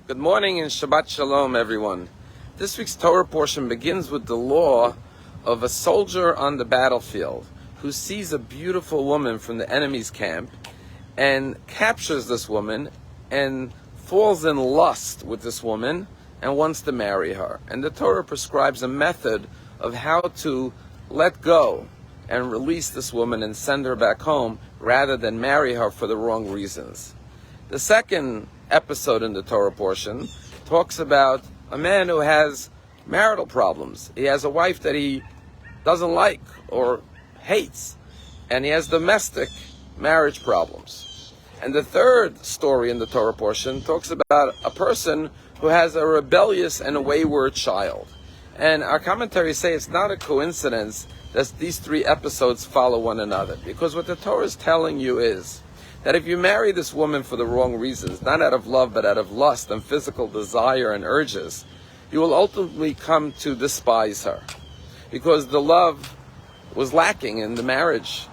Good morning and Shabbat Shalom, everyone. This week's Torah portion begins with the law of a soldier on the battlefield who sees a beautiful woman from the enemy's camp and captures this woman and falls in lust with this woman and wants to marry her. And the Torah prescribes a method of how to let go and release this woman and send her back home rather than marry her for the wrong reasons. The second episode in the Torah portion talks about a man who has marital problems. He has a wife that he doesn't like or hates, and he has domestic marriage problems. And the third story in the Torah portion talks about a person who has a rebellious and a wayward child. And our commentaries say it's not a coincidence that these three episodes follow one another, because what the Torah is telling you is that if you marry this woman for the wrong reasons, not out of love but out of lust and physical desire and urges, you will ultimately come to despise her, because the love was lacking in the marriage.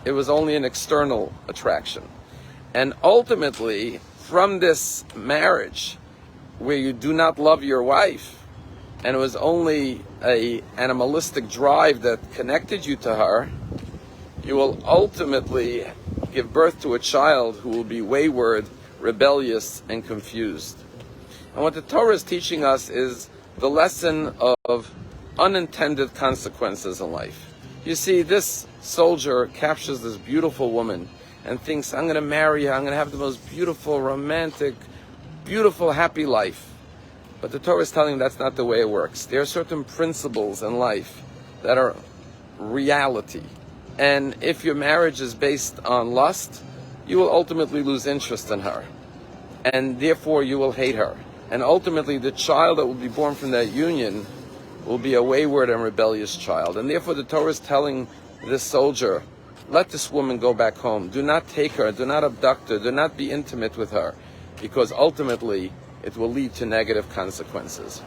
It was only an external attraction. And ultimately, from this marriage where you do not love your wife, and it was only an animalistic drive that connected you to her, you will ultimately give birth to a child who will be wayward, rebellious, and confused. And what the Torah is teaching us is the lesson of unintended consequences in life. You see, this soldier captures this beautiful woman and thinks, I'm going to marry her, I'm going to have the most beautiful, romantic, beautiful, happy life. But the Torah is telling him that's not the way it works. There are certain principles in life that are reality. And if your marriage is based on lust, you will ultimately lose interest in her. And therefore you will hate her. And ultimately the child that will be born from that union will be a wayward and rebellious child. And therefore the Torah is telling this soldier, let this woman go back home. Do not take her, do not abduct her, do not be intimate with her, because ultimately it will lead to negative consequences.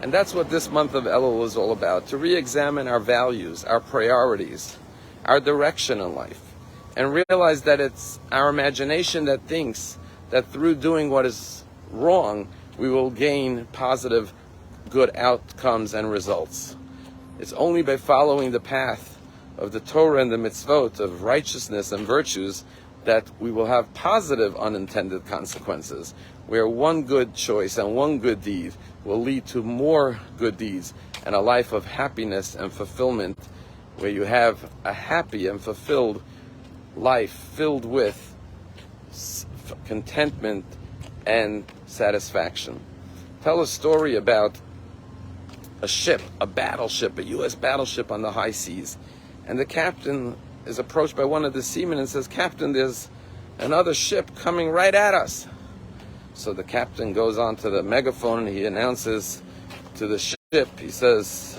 And that's what this month of Elul is all about, to re-examine our values, our priorities, our direction in life, and realize that it's our imagination that thinks that through doing what is wrong, we will gain positive, good outcomes and results. It's only by following the path of the Torah and the mitzvot of righteousness and virtues that we will have positive unintended consequences, where one good choice and one good deed will lead to more good deeds and a life of happiness and fulfillment, where you have a happy and fulfilled life filled with contentment and satisfaction. Tell a story about a ship, a battleship, a U.S. battleship on the high seas, and the captain is approached by one of the seamen and says, Captain, there's another ship coming right at us. So the captain goes on to the megaphone and he announces to the ship, he says,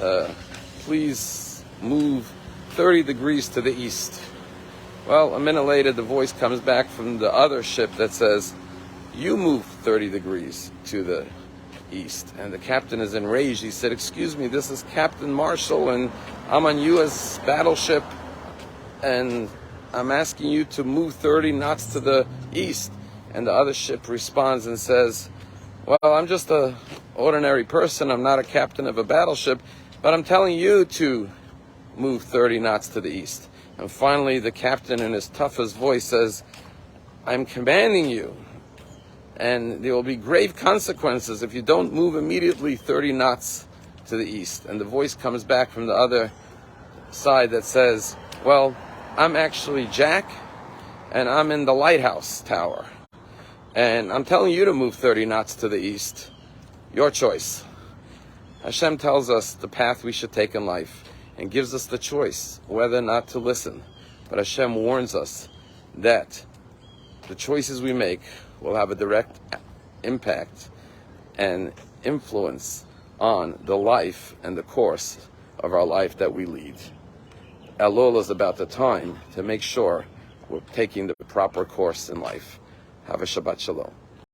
please move 30 degrees to the east. Well, a minute later, the voice comes back from the other ship that says, you move 30 degrees to the east. And the captain is enraged. He said, excuse me, this is Captain Marshall, and I'm on U.S. battleship, and I'm asking you to move 30 knots to the east. And the other ship responds and says, well, I'm just an ordinary person. I'm not a captain of a battleship, but I'm telling you to move 30 knots to the east. And finally, the captain in his toughest voice says, I'm commanding you, and there will be grave consequences if you don't move immediately 30 knots to the east. And the voice comes back from the other side that says, well, I'm actually Jack, and I'm in the lighthouse tower, and I'm telling you to move 30 knots to the east. Your choice. Hashem tells us the path we should take in life and gives us the choice whether or not to listen. But Hashem warns us that the choices we make will have a direct impact and influence on the life and the course of our life that we lead. Elul is about the time to make sure we're taking the proper course in life. Have a Shabbat Shalom.